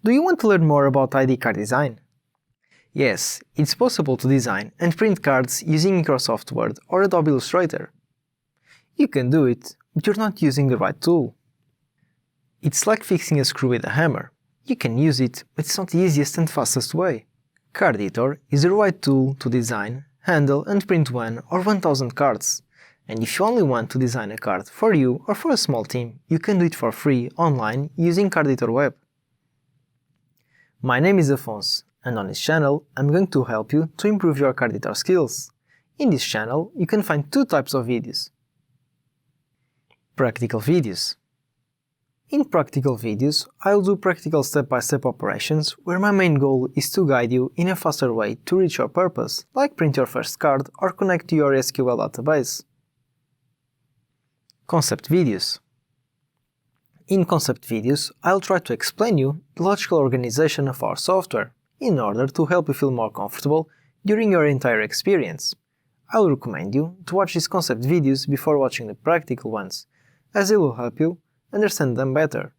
Do you want to learn more about ID card design? Yes, it's possible to design and print cards using Microsoft Word or Adobe Illustrator. You can do it, but you're not using the right tool. It's like fixing a screw with a hammer. You can use it, but it's not the easiest and fastest way. Karditor is the right tool to design, handle and print 1 or 1000 cards. And if you only want to design a card for you or for a small team, you can do it for free online using Karditor Web. My name is Afonso, and on this channel I'm going to help you to improve your Karditor skills. In this channel you can find two types of videos. Practical videos. In practical videos, I'll do practical step-by-step operations where my main goal is to guide you in a faster way to reach your purpose, like print your first card or connect to your SQL database. Concept videos. In concept videos, I'll try to explain you the logical organization of our software, in order to help you feel more comfortable during your entire experience. I'll recommend you to watch these concept videos before watching the practical ones, as they will help you understand them better.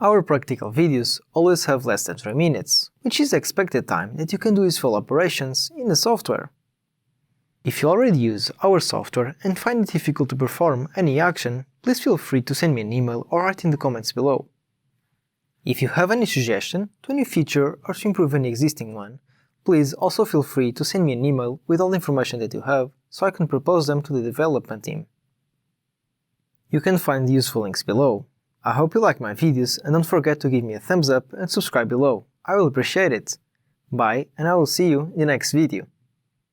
Our practical videos always have less than 3 minutes, which is the expected time that you can do useful operations in the software. If you already use our software and find it difficult to perform any action, please feel free to send me an email or write in the comments below. If you have any suggestion to a new feature or to improve any existing one, please also feel free to send me an email with all the information that you have, so I can propose them to the development team. You can find the useful links below. I hope you like my videos and don't forget to give me a thumbs up and subscribe below. I will appreciate it. Bye, and I will see you in the next video.